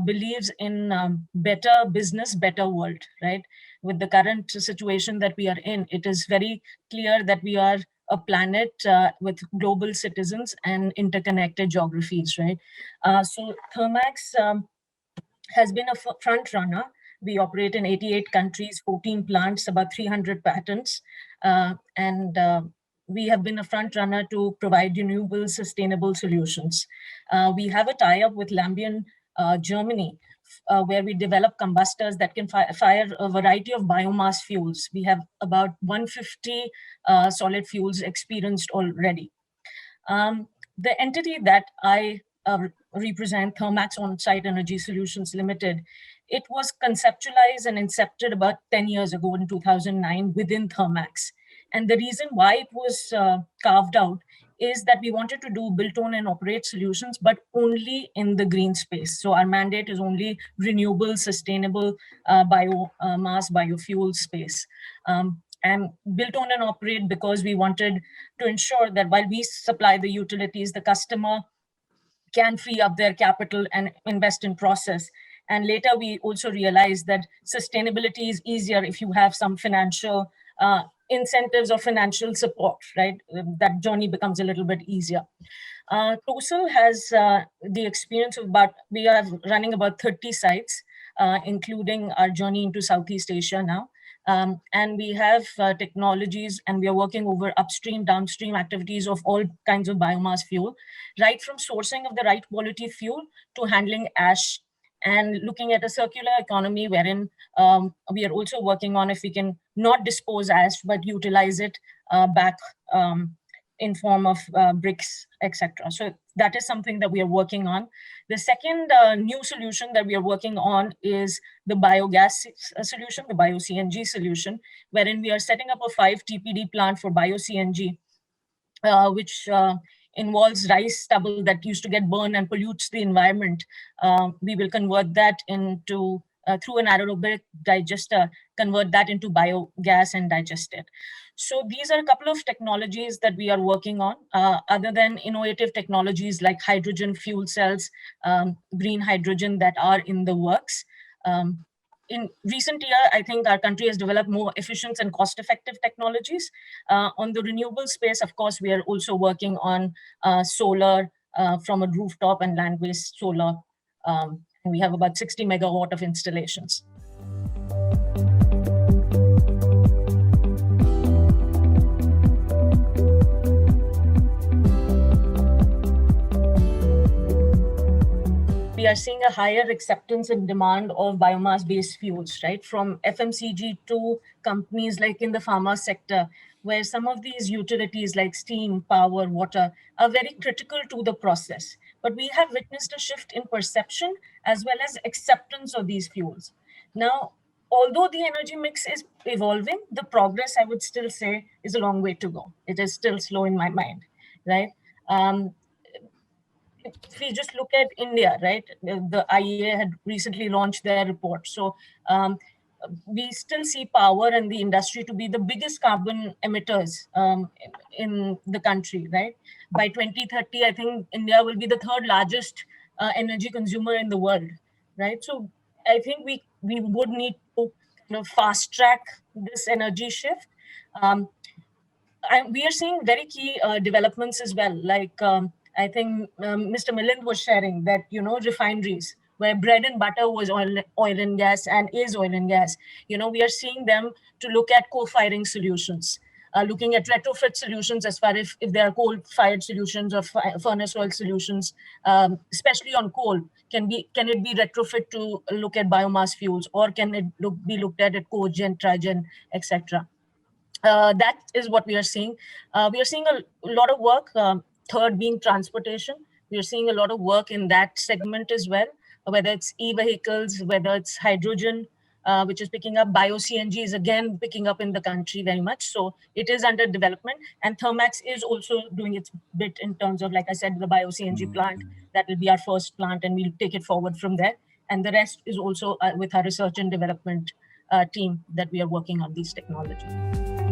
Believes in better business, better world, right? With the current situation that we are in, it is very clear that we are a planet with global citizens and interconnected geographies, right? So Thermax has been a front runner. We operate in 88 countries, 14 plants, about 300 patents, and we have been a front runner to provide renewable, sustainable solutions. We have a tie-up with Lambian, Germany, where we develop combustors that can fire a variety of biomass fuels. We have about 150 solid fuels experienced already. The entity that I represent, Thermax On-Site Energy Solutions Limited, it was conceptualized and incepted about 10 years ago in 2009 within Thermax. And the reason why it was carved out is that we wanted to do build, own, and operate solutions, but only in the green space. So our mandate is only renewable, sustainable biomass, biofuel space. And built, own, and operate because we wanted to ensure that while we supply the utilities, the customer can free up their capital and invest in process. And later we also realized that sustainability is easier if you have some financial incentives or financial support, right? That journey becomes a little bit easier. TOESL has the experience of we are running about 30 sites, including our journey into Southeast Asia now. And we have technologies, and we are working over upstream, downstream activities of all kinds of biomass fuel, right from sourcing of the right quality fuel to handling ash, and looking at a circular economy wherein we are also working on if we can not dispose ash, but utilize it back in form of bricks, etc. So that is something that we are working on. The second new solution that we are working on is the biogas solution, the bio-CNG solution, wherein we are setting up a 5 TPD plant for bio-CNG, which involves rice stubble that used to get burned and pollutes the environment. We will convert that into, through an anaerobic digester, convert that into biogas and digest it. So these are a couple of technologies that we are working on, other than innovative technologies like hydrogen fuel cells, green hydrogen that are in the works. In recent year, I think our country has developed more efficient and cost-effective technologies. On the renewable space, of course, we are also working on solar from a rooftop and land-based solar. And we have about 60 megawatt of installations. We are seeing a higher acceptance and demand of biomass-based fuels, right? From FMCG to companies like in the pharma sector, where some of these utilities like steam, power, water are very critical to the process. But we have witnessed a shift in perception as well as acceptance of these fuels. Now, although the energy mix is evolving, the progress, I would still say, is a long way to go. It is still slow in my mind, right? If we just look at India, right, the IEA had recently launched their report. So we still see power and the industry to be the biggest carbon emitters in the country, right? By 2030, I think India will be the third largest energy consumer in the world, right? So I think we would need to fast track this energy shift. We are seeing very key developments as well, like I think Mr. Milind was sharing that, refineries where bread and butter was oil and gas and is oil and gas, we are seeing them to look at co-firing solutions, looking at retrofit solutions as far as if there are coal-fired solutions or furnace oil solutions, especially on coal. Can it be retrofit to look at biomass fuels, or can it be looked at cogen, trigen, etc.? That is what we are seeing. We are seeing a lot of work. Third being transportation. We are seeing a lot of work in that segment as well, whether it's e-vehicles, whether it's hydrogen, which is picking up. Bio-CNG is again picking up in the country very much. So it is under development. And Thermax is also doing its bit in terms of, like I said, the Bio-CNG plant. That will be our first plant, and we'll take it forward from there. And the rest is also with our research and development team that we are working on these technologies.